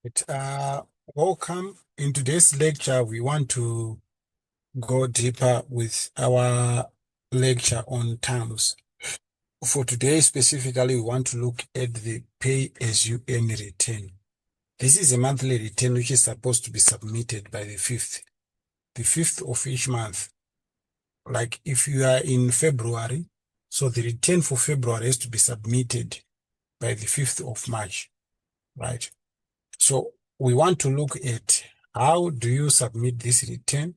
But, welcome. In today's lecture, we want to go deeper with our lecture on terms. For today specifically, we want to look at the pay-as-you-earn return. This is a monthly return which is supposed to be submitted by the 5th of each month. Like if you are in February, so the return for February has to be submitted by the 5th of March, right? So we want to look at how do you submit this return?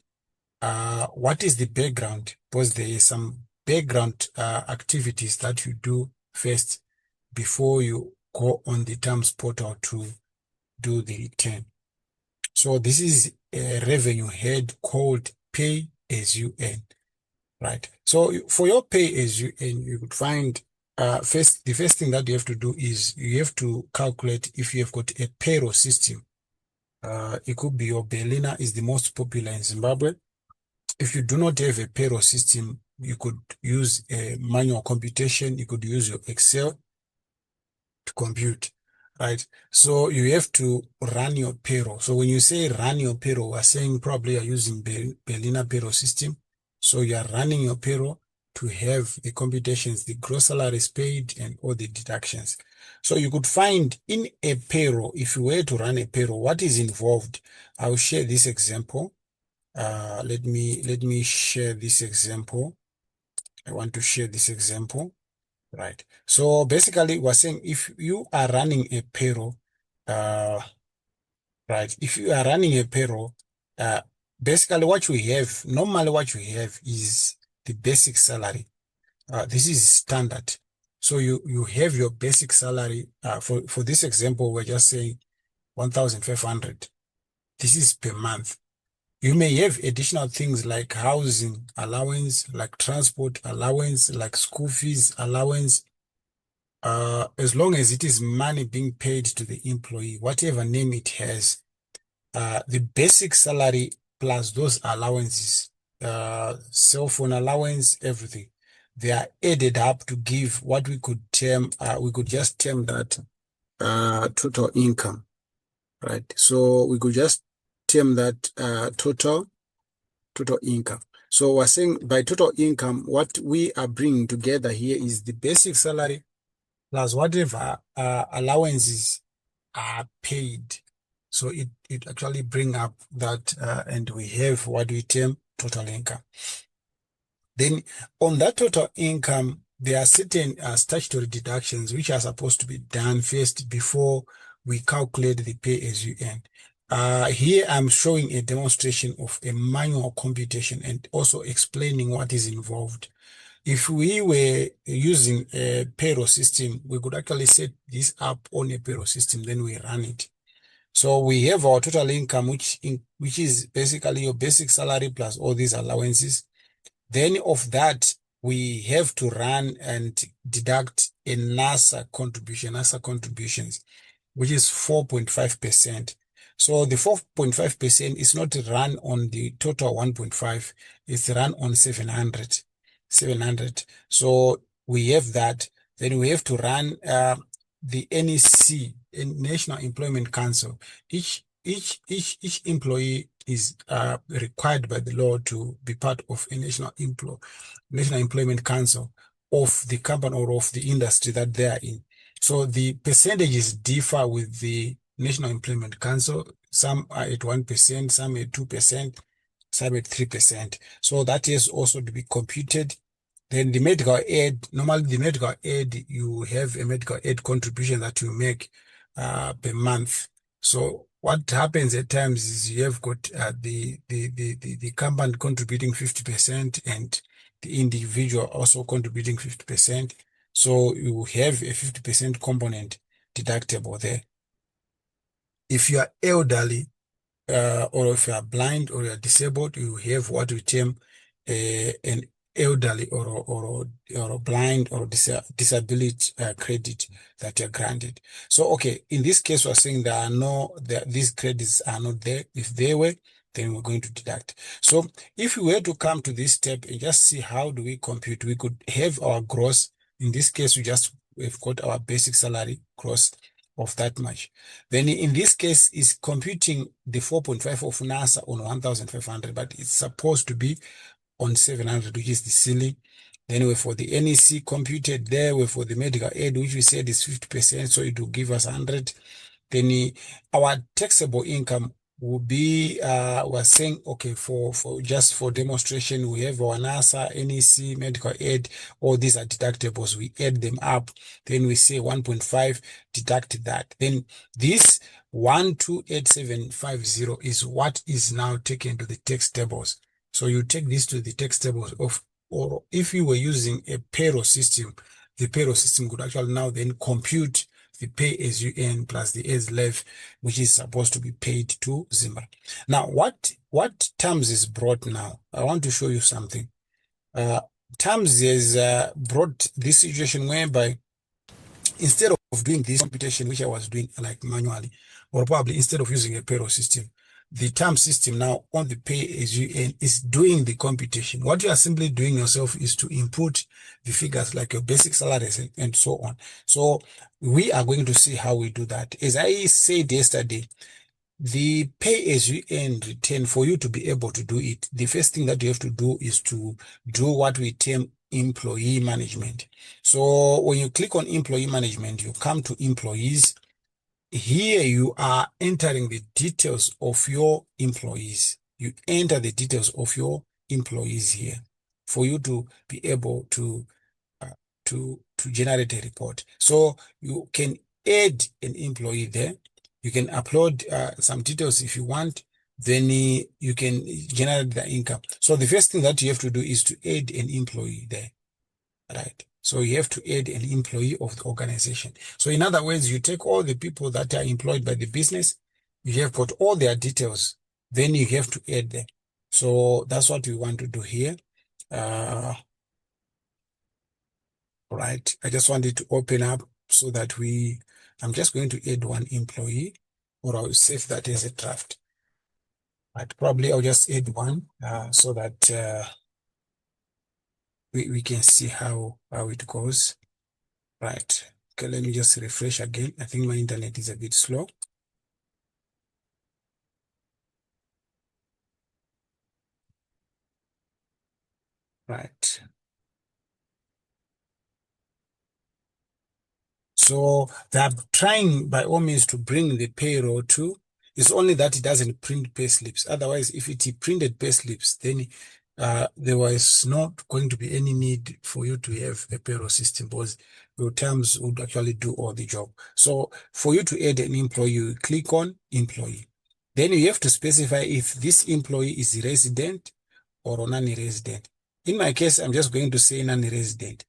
What is the background? Because there is some background activities that you do first before you go on the terms portal to do the return. So this is a revenue head called pay as you earn, right? So for your pay as you earn, you could find the first thing that you have to do is you have to calculate if you have got a payroll system. It could be your Berliner is the most popular in Zimbabwe. If you do not have a payroll system, you could use a manual computation. You could use your Excel to compute, right? So you have to run your payroll. So when you say run your payroll, we're saying probably you're using Berliner payroll system. So you are running your payroll to have the computations, the gross salaries paid and all the deductions. So you could find in a payroll, if you were to run a payroll, what is involved? I'll share this example. Let me share this example. I want to share this example. Right. So basically, we're saying if you are running a payroll, uh, right, if you are running a payroll, uh, basically normally what you have is the basic salary. This is standard. So you have your basic salary. For this example, we're just saying 1,500. This is per month. You may have additional things like housing allowance, like transport allowance, like school fees allowance. As long as it is money being paid to the employee, whatever name it has, the basic salary plus those allowances, cell phone allowance, everything, they are added up to give what we could just term that total income, right? So we could just term that total income. So we're saying by total income, what we are bringing together here is the basic salary plus whatever allowances are paid. So it actually bring up that, and we have what we term total income. Then on that total income, there are certain statutory deductions which are supposed to be done first before we calculate the pay as you earn. Here I'm showing a demonstration of a manual computation and also explaining what is involved. If we were using a payroll system, we could actually set this up on a payroll system, then we run it. So we have our total income, which is basically your basic salary plus all these allowances. Then of that, we have to run and deduct a NASA contributions, which is 4.5%. So the 4.5% is not run on the total 1.5, it's run on 700. So we have that. Then we have to run the NEC, National Employment Council. Each employee is required by the law to be part of a National Employment Council of the company or of the industry that they are in. So the percentages differ with the National Employment Council. Some are at 1%, some at 2%, some at 3%. So that is also to be computed. Then the medical aid, normally the medical aid, you have a medical aid contribution that you make per month. So what happens at times is you have got the company contributing 50% and the individual also contributing 50%. So you have a 50% component deductible there. If you are elderly, or if you are blind or you are disabled, you have what we term an elderly or blind or disability credit that you're granted. So, okay, in this case, we're saying these credits are not there. If they were, then we're going to deduct. So if we were to come to this step and just see how do we compute, we could have our gross. In this case, we've got our basic salary gross. of that much. Then in this case, is computing the 4.5 of NASA on 1,500, but it's supposed to be on 700, which is the ceiling. Then we for the NEC computed there, we for the medical aid, which we said is 50%, so it will give us 100. Then our taxable income will be, we're saying, okay, for just for demonstration, we have our NASA, NEC, medical aid, all these are deductibles. We add them up. Then we say 1.5, deduct that. Then this 128750 is what is now taken to the tax tables. So you take this to the tax tables of, or if you were using a payroll system, the payroll system could actually now then compute the pay as you earn plus the as left, which is supposed to be paid to Zimra. Now, what Tarms is brought now? I want to show you something. Tarms has brought this situation whereby instead of doing this computation, which I was doing like manually, or probably instead of using a payroll system, the Tarms system now on the pay as you earn is doing the computation. What you are simply doing yourself is to input the figures like your basic salaries and so on. So we are going to see how we do that. As I said yesterday, the pay as you earn return, for you to be able to do it, the first thing that you have to do is to do what we term employee management. So when you click on employee management, you come to employees. Here you are entering the details of your employees. You enter the details of your employees here for you to be able to generate a report. So you can add an employee there. You can upload some details if you want. Then you can generate the income. So the first thing that you have to do is to add an employee there, right? So you have to add an employee of the organization. So in other words, you take all the people that are employed by the business, you have got all their details, then you have to add them. So that's what we want to do here. Right. I just wanted to open up so that I'm just going to add one employee, or I'll save that as a draft. Right. Probably I'll just add one so that we can see how it goes. Right. Okay, let me just refresh again. I think my internet is a bit slow. Right. So they're trying by all means to bring the payroll to. It's only that it doesn't print pay slips. Otherwise, if it printed pay slips, then there was not going to be any need for you to have a payroll system because your terms would actually do all the job. So for you to add an employee, you click on employee. Then you have to specify if this employee is resident or non-resident. In my case, I'm just going to say non-resident.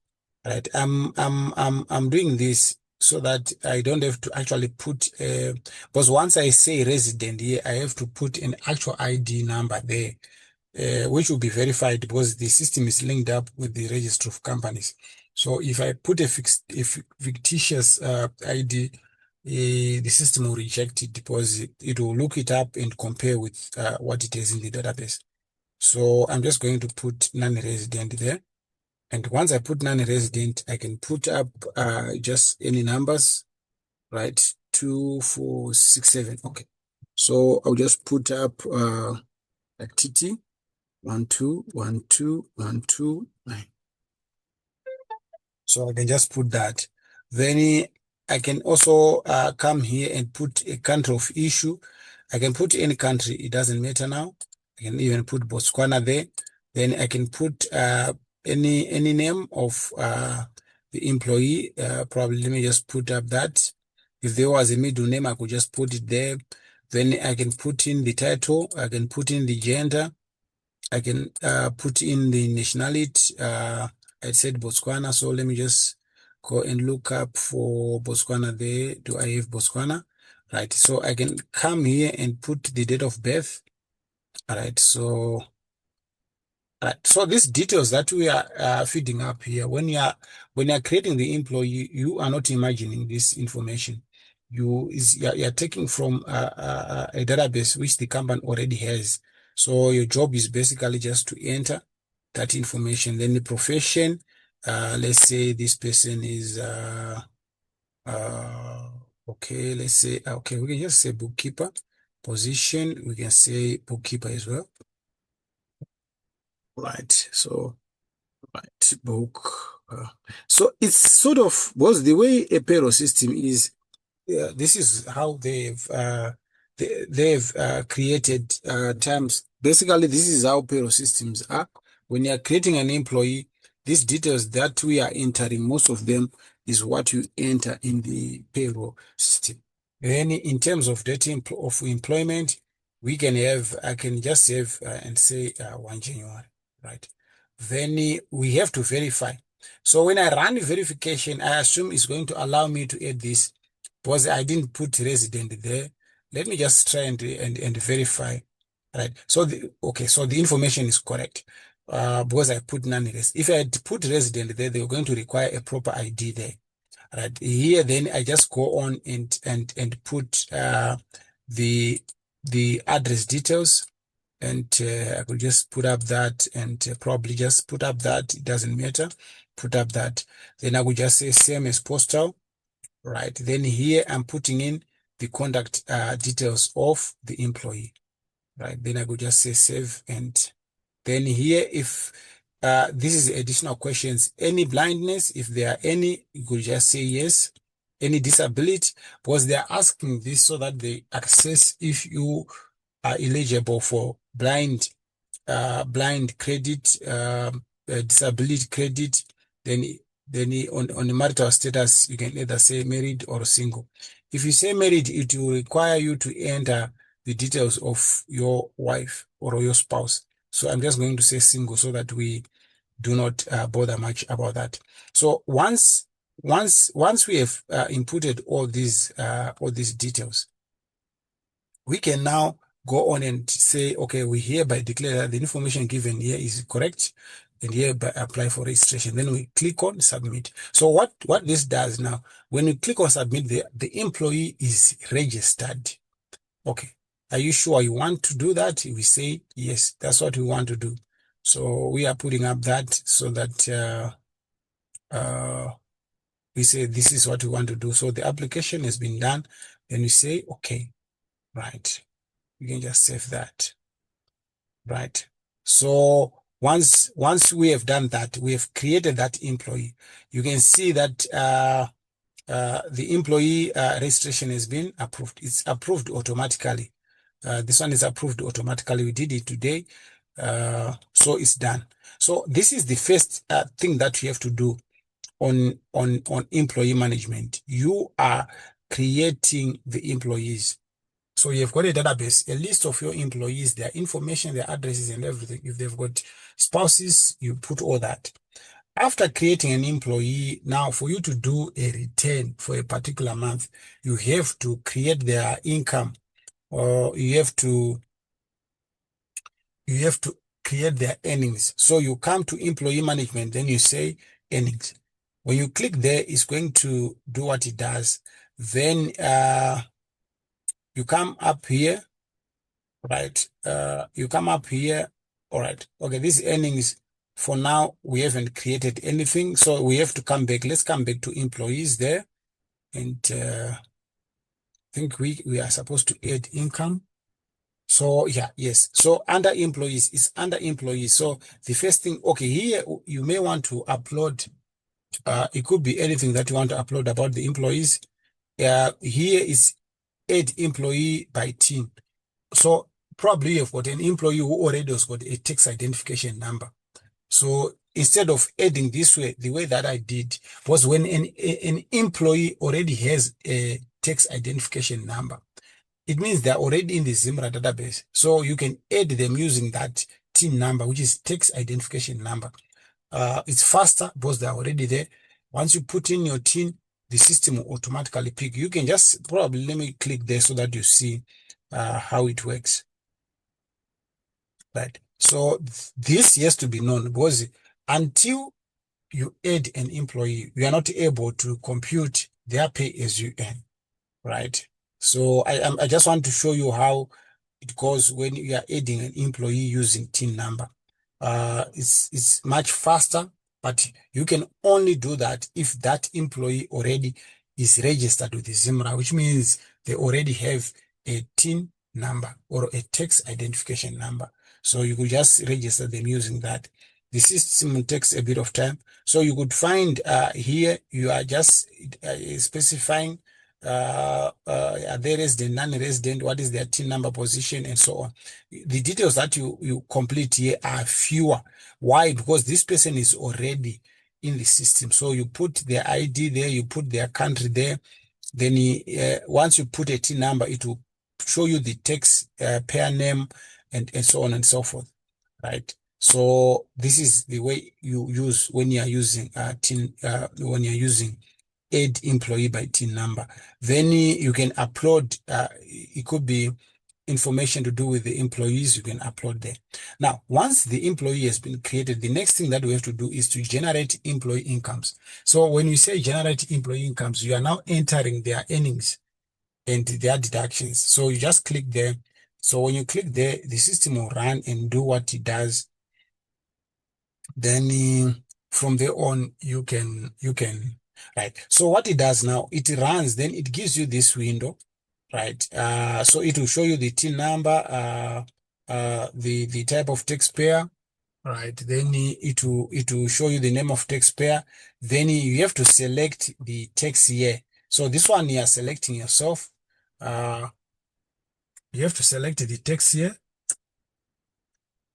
Right. I'm doing this so that I don't have to actually put because once I say resident here, I have to put an actual ID number there, which will be verified because the system is linked up with the register of companies. So if I put a fictitious ID, the system will reject it because it will look it up and compare with what it is in the database. So I'm just going to put non-resident there. And once I put non-resident, I can put up just any numbers, right? 2, 4, 6, 7. Okay. So I'll just put up like TT 1, 2, 1, 2, 1, 2, 9. So I can just put that. Then I can also come here and put a country of issue. I can put any country. It doesn't matter now. I can even put Botswana there. Then I can put any name of the employee. Probably let me just put up that. If there was a middle name, I could just put it there. Then I can put in the title. I can put in the gender. I can put in the nationality. I said Botswana, so let me just go and look up for Botswana there. Do I have Botswana? Right, so I can come here and put the date of birth. All right, so these details that we are feeding up here, when you are creating the employee, you are not imagining this information. You are taking from a database which the company already has. So your job is basically just to enter that information. Then the profession, let's say this person is Okay, let's say, okay, we can just say bookkeeper. Position, we can say bookkeeper as well. Right, so, right, book. So it's sort of, was the way a payroll system is. Yeah, this is how they've created terms. Basically, this is how payroll systems are. When you are creating an employee, these details that we are entering, most of them is what you enter in the payroll system. Then, in terms of date of employment, we can have, I can just have and say 1 January, right? Then we have to verify. So when I run verification, I assume it's going to allow me to add this because I didn't put resident there. Let me just try and verify. Right. So so the information is correct. Because I put non-resident. If I had put resident there, they were going to require a proper ID there. Right. Here then I just go on and put the address details, and I could just put up that, and probably just put up that. It doesn't matter. Put up that. Then I would just say same as postal. Right. Then here I'm putting in the contact details of the employee. Right. Then I could just say save. And then here, if this is additional questions, any blindness, if there are any, you could just say yes. Any disability, because they are asking this so that they assess if you are eligible for blind credit, disability credit. Then on the marital status, you can either say married or single. If you say married, it will require you to enter the details of your wife or your spouse. So I'm just going to say single so that we do not bother much about that. So once we have inputted all these details, we can now go on and say, okay, we hereby declare that the information given here is correct, and hereby apply for registration. Then we click on submit. So what this does now, when we click on submit, the employee is registered. Okay. Are you sure you want to do that? We say, yes, that's what we want to do. So we are putting up that so that we say this is what we want to do. So the application has been done. Then we say, okay, right. You can just save that. Right. So once we have done that, we have created that employee. You can see that the employee registration has been approved. It's approved automatically. This one is approved automatically. We did it today. So it's done. So this is the first thing that you have to do on employee management. You are creating the employees. So you've got a database, a list of your employees, their information, their addresses, and everything. If they've got spouses, you put all that. After creating an employee, now for you to do a return for a particular month, you have to create their income, or you have to create their earnings. So you come to employee management, then you say earnings. When you click there, it's going to do what it does. Then you come up here, right? You come up here. All right. Okay, these earnings, for now, we haven't created anything. So we have to come back. Let's come back to employees there. And I think we are supposed to add income. So yeah, yes. So under employees, it's under employees. So the first thing, okay, here you may want to upload, it could be anything that you want to upload about the employees. Here is add employee by team. So probably you've got an employee who already has got a tax identification number. So instead of adding this way, the way that I did was when an employee already has a tax identification number, it means they're already in the Zimra database. So you can add them using that TIN number, which is tax identification number. It's faster because they're already there. Once you put in your TIN, the system will automatically pick. You can just probably, let me click there so that you see how it works. Right. So this has to be known because until you add an employee, you are not able to compute their pay as you earn. Right. So I just want to show you how it goes when you are adding an employee using TIN number. It's much faster, but you can only do that if that employee already is registered with the Zimra, which means they already have a TIN number or a tax identification number. So you could just register them using that. The system takes a bit of time. So you could find here, you are just specifying are they resident, non-resident, what is their TIN number position, and so on. The details that you complete here are fewer. Why? Because this person is already in the system. So you put their ID there, you put their country there. Then once you put a TIN number, it will show you the tax payer name and so on and so forth, right? So this is the way you use when you are using TIN, when you're using add employee by TIN number. Then you can upload, it could be information to do with the employees, you can upload there. Now, once the employee has been created, the next thing that we have to do is to generate employee incomes. So when you say generate employee incomes, you are now entering their earnings and their deductions. So you just click there. So when you click there, the system will run and do what it does. Then from there on, you can, right. So what it does now, it runs, then it gives you this window, right? So it will show you the TIN number, the type of taxpayer, right? Then it will show you the name of taxpayer. Then you have to select the tax year. So this one you are selecting yourself. You have to select the tax year,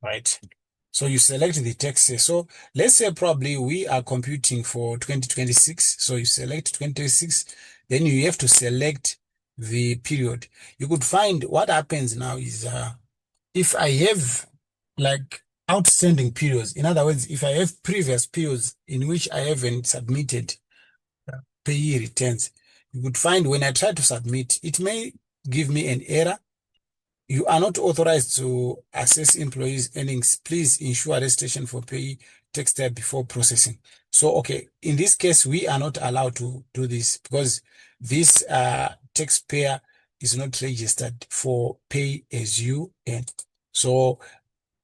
right? So you select the tax year. So let's say probably we are computing for 2026. So you select 2026, then you have to select the period. You could find what happens now is if I have like outstanding periods, in other words, if I have previous periods in which I haven't submitted payee returns, you could find when I try to submit, it may give me an error. You are not authorized to assess employees' earnings. Please ensure registration for payee tax type before processing. So, okay, in this case, we are not allowed to do this because this taxpayer is not registered for pay as you earn. So,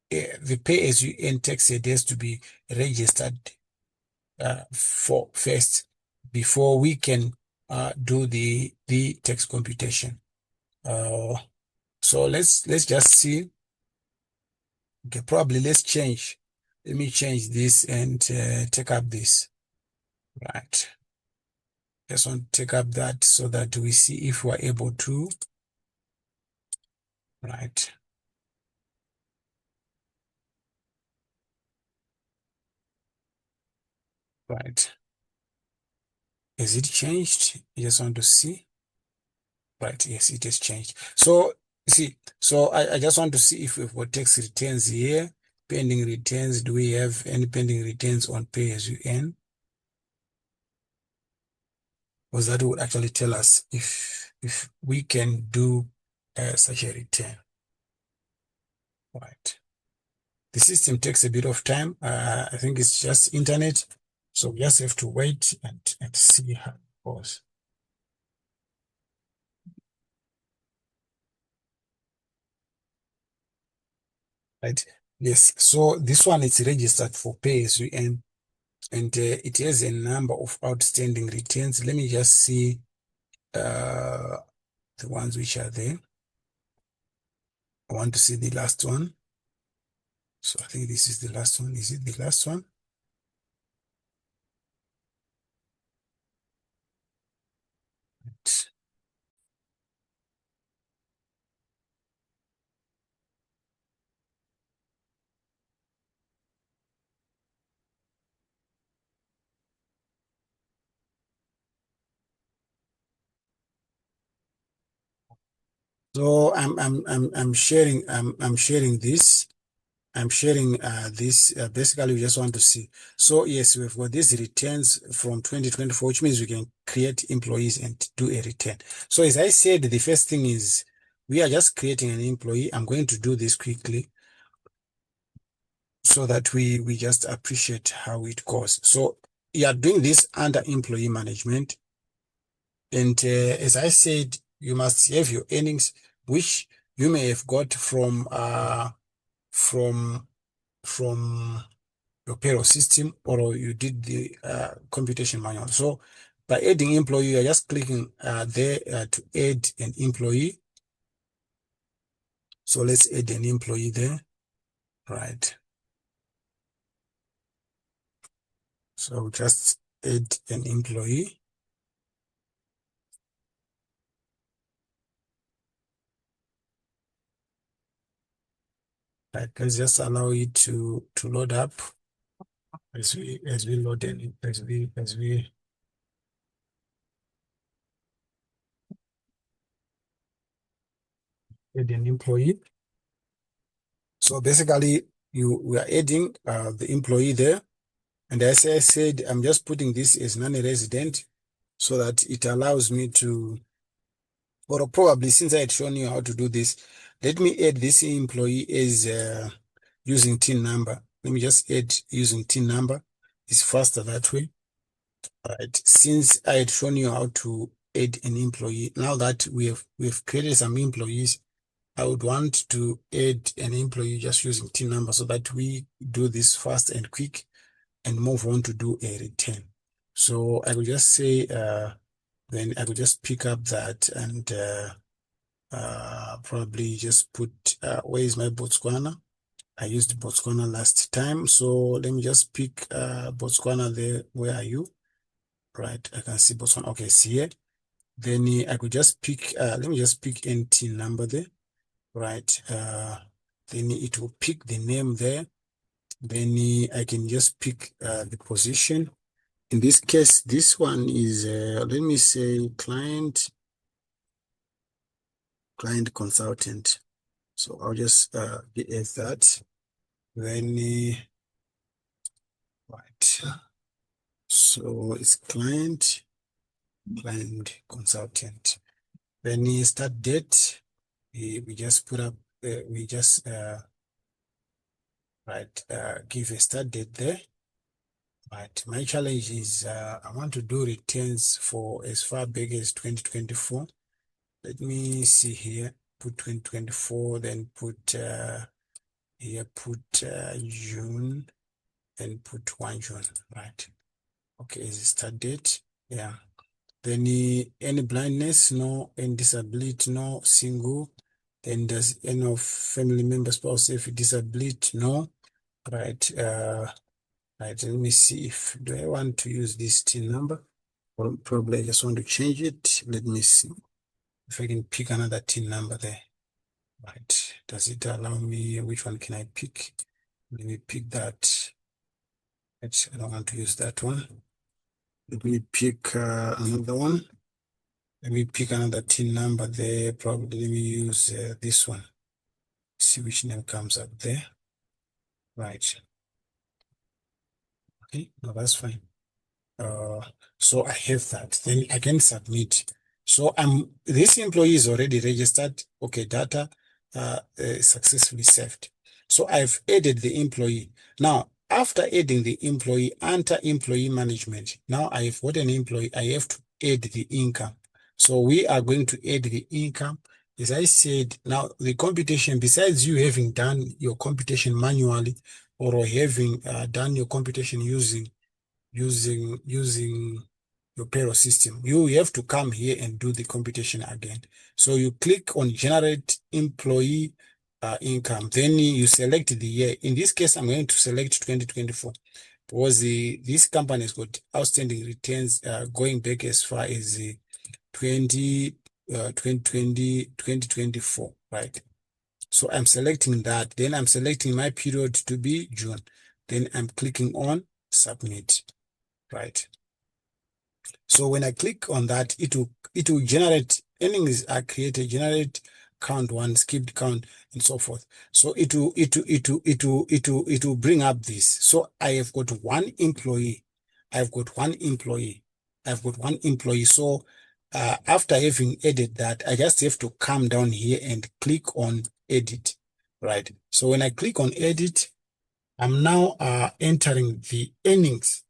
the pay as you earn tax head has to be registered for first before we can do the tax computation. So let's just see. Okay, probably let's change. Let me change this and take up this. Right. Just want to take up that so that we see if we're able to. Right. Right. Has it changed? I just want to see. Right. Yes, it has changed. So see, so I just want to see if we've got tax returns here. Pending returns. Do we have any pending returns on pay as you earn? Because that would actually tell us if we can do such a return. Right. The system takes a bit of time. I think it's just internet. So we just have to wait and see how it goes. Right. Yes. So this one is registered for pay as you earn, and it has a number of outstanding returns. Let me just see the ones which are there. I want to see the last one. So I think this is the last one. Is it the last one? Right. So I'm sharing this. I'm sharing this. Basically, we just want to see. So yes, we've got these returns from 2024, which means we can create employees and do a return. So as I said, the first thing is we are just creating an employee. I'm going to do this quickly so that we just appreciate how it goes. So you are doing this under employee management. And as I said, you must have your earnings, which you may have got from your payroll system, or you did the computation manual. So by adding employee, you're just clicking there to add an employee. So let's add an employee there, right? So just add an employee. Right, let's just allow it to load up as we load in, as we add an employee. So basically, we are adding the employee there, and as I said, I'm just putting this as non-resident so that it allows me to, or probably since I had shown you how to do this, let me add this employee as using TIN number. Let me just add using TIN number. It's faster that way. Right. Since I had shown you how to add an employee, now that we've created some employees, I would want to add an employee just using TIN number so that we do this fast and quick and move on to do a return. So I will just say, then I will just pick up that and probably just put, where is my Botswana? I used Botswana last time. So let me just pick Botswana there. Where are you? Right, I can see Botswana. Okay, see here. Then I could just pick, let me just pick NT number there. Right, then it will pick the name there. Then I can just pick the position. In this case, this one is, let me say client consultant. So I'll just get that. Then, right. So it's client consultant. Then start date. We just put up, we just give a start date there. Right. My challenge is I want to do returns for as far back as 2024. Let me see here. Put 2024, then put here, put June, and put 1 June. Right. Okay, is it start date? Yeah. Then any blindness? No. Any disability? No. Single. Then does any of family member, spouse, if disability? No. Right. Right. Let me see if do I want to use this TIN number, or probably I just want to change it. Let me see if I can pick another TIN number there. Right. Does it allow me? Which one can I pick? Let me pick that. Actually, I don't want to use that one. Let me pick another one. Let me pick another TIN number there. Probably let me use this one. See which name comes up there. Right. Okay, no, that's fine. So I have that. Then I can submit. So this employee is already registered. Okay, data successfully saved. So I've added the employee. Now, after adding the employee, under employee management, now I've got an employee. I have to add the income. So we are going to add the income. As I said, now the computation, besides you having done your computation manually or having done your computation using your payroll system, you have to come here and do the computation again. So you click on generate employee income, then you select the year. In this case, I'm going to select 2024 because this company has got outstanding returns going back as far as 2024, right? So I'm selecting that. Then I'm selecting my period to be June. Then I'm clicking on submit. Right. So when I click on that, it will generate earnings are created, generate count one, skipped count, and so forth. So it will bring up this. So I have got one employee. I've got one employee. I've got one employee. So after having added that, I just have to come down here and click on edit. Right. So when I click on edit, I'm now entering the earnings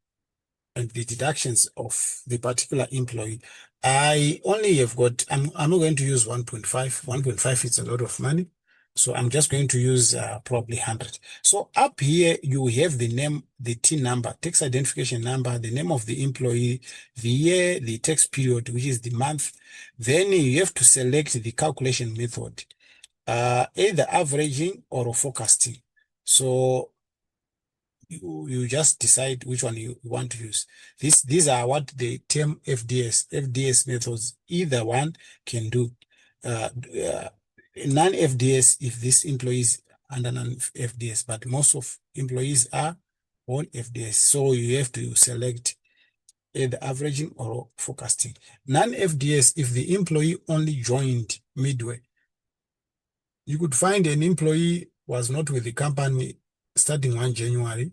and the deductions of the particular employee. I only have got, I'm not going to use 1.5. 1.5 is a lot of money. So I'm just going to use probably 100. So up here, you have the name, the TIN number, tax identification number, the name of the employee, the year, the tax period, which is the month. Then you have to select the calculation method, either averaging or forecasting. So you just decide which one you want to use. These are what the term FDS methods. Either one can do. Uh, uh, Non-FDS if this employee is under non-FDS, but most of employees are on FDS. So you have to select either averaging or forecasting. Non-FDS if the employee only joined midway. You could find an employee was not with the company starting 1 January.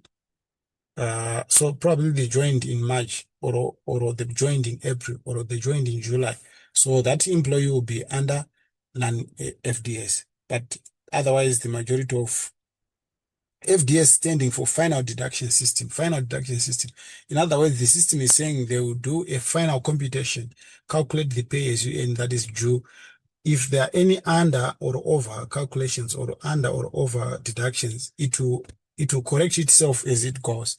So probably they joined in March or they joined in April or they joined in July. So that employee will be under non-FDS. But otherwise, the majority of FDS standing for final deduction system. Final deduction system. In other words, the system is saying they will do a final computation, calculate the pay as you earn that is due. If there are any under or over calculations or under or over deductions, it will correct itself as it goes.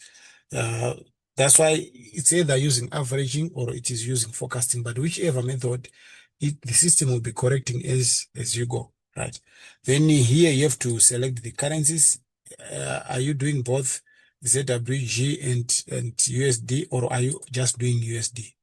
Uh, that's why it's either using averaging or it is using forecasting, but whichever method, the system will be correcting as you go, right? Then here you have to select the currencies. Are you doing both ZWG and USD, or are you just doing USD,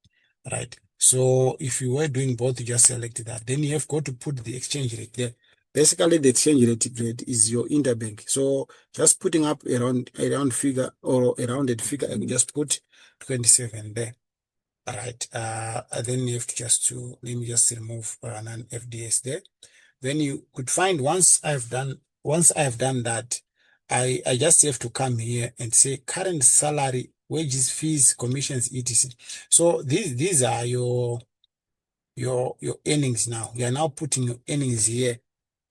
right? So if you were doing both, you just select that. Then you have got to put the exchange rate there. Basically, the exchange rate is your interbank. So just putting up a round figure or a rounded figure, and just put 27 there. All right. Then you have to let me just remove non-FDS there. Then you could find once I have done that, I just have to come here and say current salary, wages, fees, commissions, etc. So these are your earnings now. You are now putting your earnings here.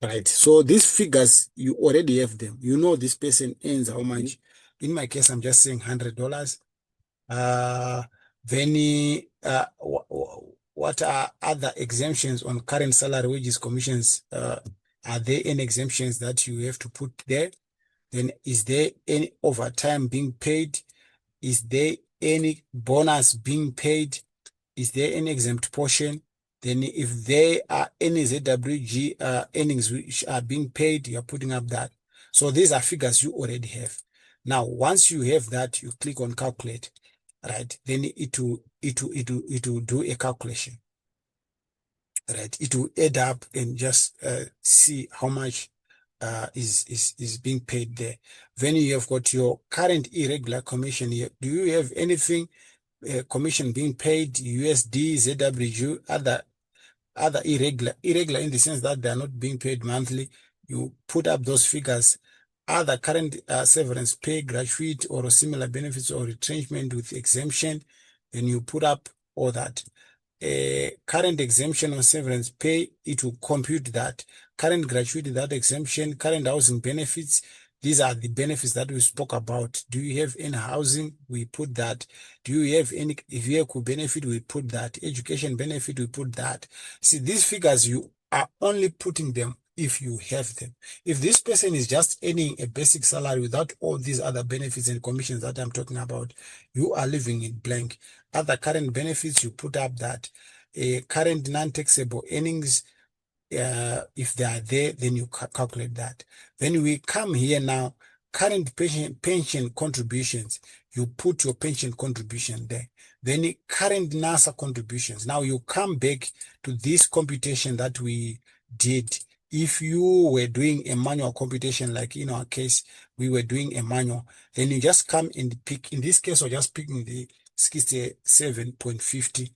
Right. So these figures, you already have them. You know this person earns how much. In my case, I'm just saying $100. Uh, then what are other exemptions on current salary, wages, commissions? Are there any exemptions that you have to put there? Then is there any overtime being paid? Is there any bonus being paid? Is there any exempt portion? Then if there are any ZWG earnings which are being paid, you're putting up that. So these are figures you already have. Now, once you have that, you click on calculate, right? Then it will do a calculation, right? It will add up and just see how much is being paid there. Then you have got your current irregular commission here. Do you have anything commission being paid, USD, ZWG, other irregular in the sense that they are not being paid monthly? You put up those figures. Other current severance pay, gratuity, or similar benefits or retrenchment with exemption, then you put up all that. Current exemption on severance pay, it will compute that. Current gratuity, that exemption. Current housing benefits, these are the benefits that we spoke about. Do you have any housing? We put that. Do you have any vehicle benefit? We put that. Education benefit? We put that. See, these figures, you are only putting them if you have them. If this person is just earning a basic salary without all these other benefits and commissions that I'm talking about, you are leaving it blank. Other current benefits, you put up that. Current non-taxable earnings, if they are there, then you calculate that. Then we come here now, current pension contributions, you put your pension contribution there. Then current NASA contributions. Now you come back to this computation that we did. If you were doing a manual computation, like in our case, we were doing a manual, then you just come and pick, in this case, we're just picking the 67.50,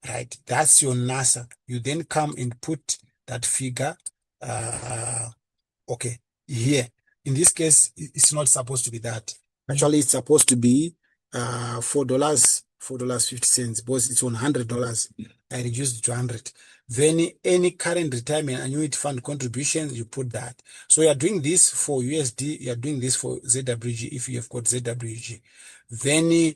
right? That's your NASA. You then come and put that figure, okay, here. In this case, it's not supposed to be that. Actually, it's supposed to be $4.50, because it's on $100. I reduced it to 100. Then any current retirement annuity fund contributions, you put that. So you are doing this for USD, you are doing this for ZWG if you have got ZWG. Then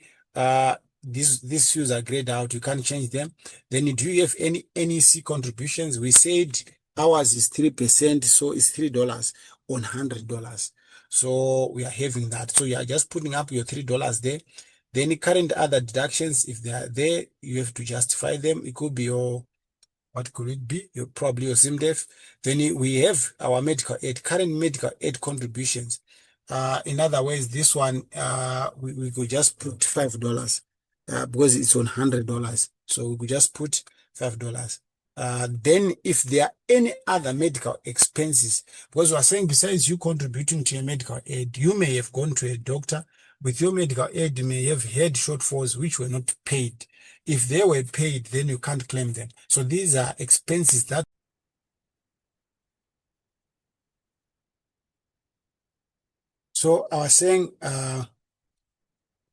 these fields are grayed out, you can't change them. Then do you have any NEC contributions? We said Ours is 3%, so it's $3 on $100. So we are having that. So you are just putting up your $3 there. Then the current other deductions, if they are there, you have to justify them. It could be your, what could it be? Probably your SIMDEF. Then we have our medical aid, current medical aid contributions. In other words, this one, we could just put $5 because it's on $100. So we could just put $5. Then if there are any other medical expenses, because we are saying besides you contributing to your medical aid, you may have gone to a doctor. With your medical aid, you may have had shortfalls which were not paid. If they were paid, then you can't claim them. So these are expenses that. So I was saying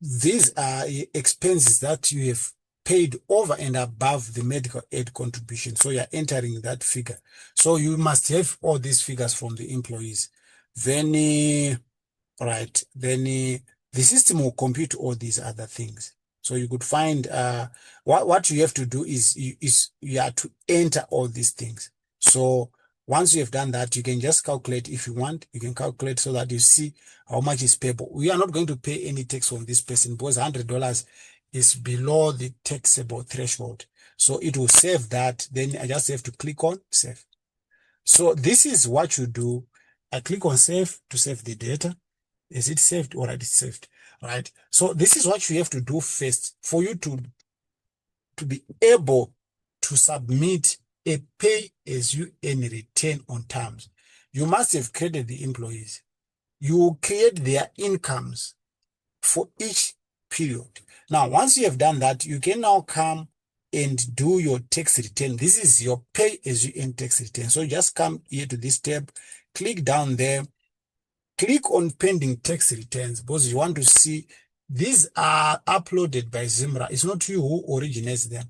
these are expenses that you have paid over and above the medical aid contribution. So you're entering that figure. So you must have all these figures from the employees. Then right, then the system will compute all these other things. So you could find what you have to do is you have to enter all these things. So once you have done that, you can just calculate. If you want, you can calculate so that you see how much is payable. We are not going to pay any tax on this person because $100 is below the taxable threshold. So it will save that. Then I just have to click on save. So this is what you do. I click on save to save the data. Is it saved? All right, it's saved. Right. So this is what you have to do first for you to be able to submit a pay as you earn return on terms. You must have created the employees. You create their incomes for each period. Now, once you have done that, you can now come and do your tax return. This is your pay as you earn tax return. So you just come here to this tab, click down there, click on pending tax returns because you want to see these are uploaded by Zimra. It's not you who originates them.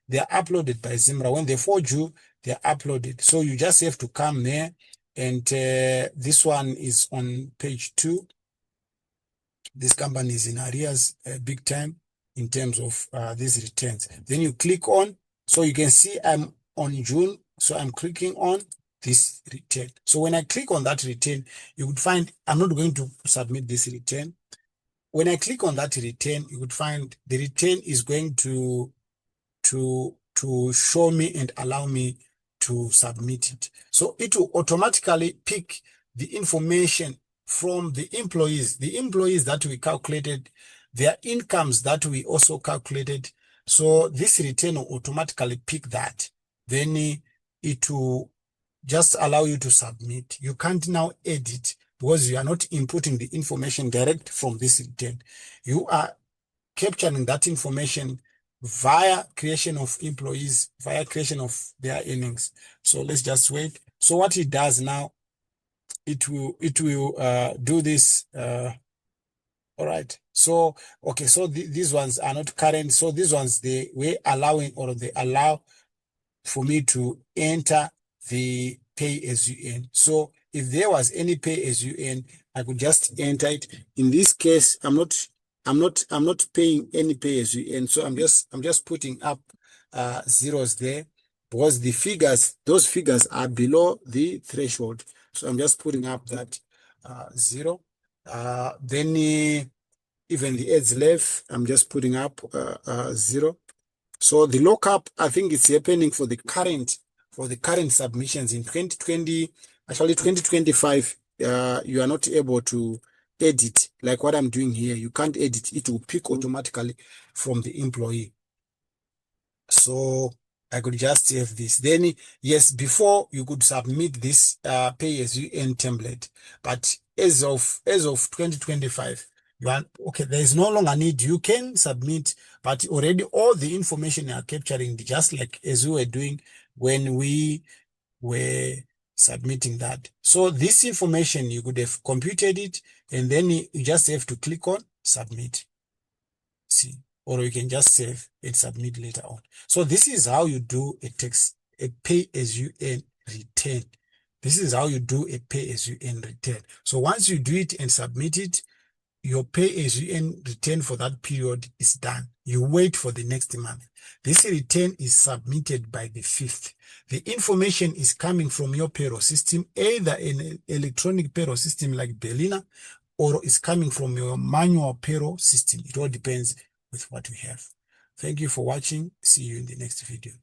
They are uploaded by Zimra. When they forge you, they are uploaded. So you just have to come there. And this one is on page 2. This company is in arrears big time in terms of these returns. Then you click on, so you can see I'm on June. So I'm clicking on this return. So when I click on that return, you would find I'm not going to submit this return. When I click on that return, you would find the return is going to show me and allow me to submit it. So it will automatically pick the information from the employees that we calculated, their incomes that we also calculated. So this return will automatically pick that. Then it will just allow you to submit. You can't now edit because you are not inputting the information direct from this return. You are capturing that information via creation of employees, via creation of their earnings. So let's just wait. So what it does now, it will do this. All right. So, okay. So these ones are not current. So these ones, they allow for me to enter the pay as you earn. So if there was any pay as you earn, I could just enter it. In this case, I'm not paying any pay as you earn. So I'm just putting up zeros there because those figures are below the threshold. So I'm just putting up that 0. Then even the edge left, I'm just putting up 0. So the lockup, I think it's happening for the current submissions in 2020, actually 2025. You are not able to edit like what I'm doing here. You can't edit. It will pick automatically from the employee. So I could just have this. Then, yes, before you could submit this pay as you earn template, but as of 2025, okay, there is no longer need. You can submit, but already all the information you are capturing, just like as we were doing when we were submitting that. So this information, you could have computed it, and then you just have to click on submit. See, or you can just save and submit later on. So this is how you do a pay as you earn return. This is how you do a pay as you earn return. So once you do it and submit it, your pay as you earn return for that period is done. You wait for the next month. This return is submitted by the 5th. The information is coming from your payroll system, either an electronic payroll system like Berliner, or is coming from your manual payroll system. It all depends with what we have. Thank you for watching. See you in the next video.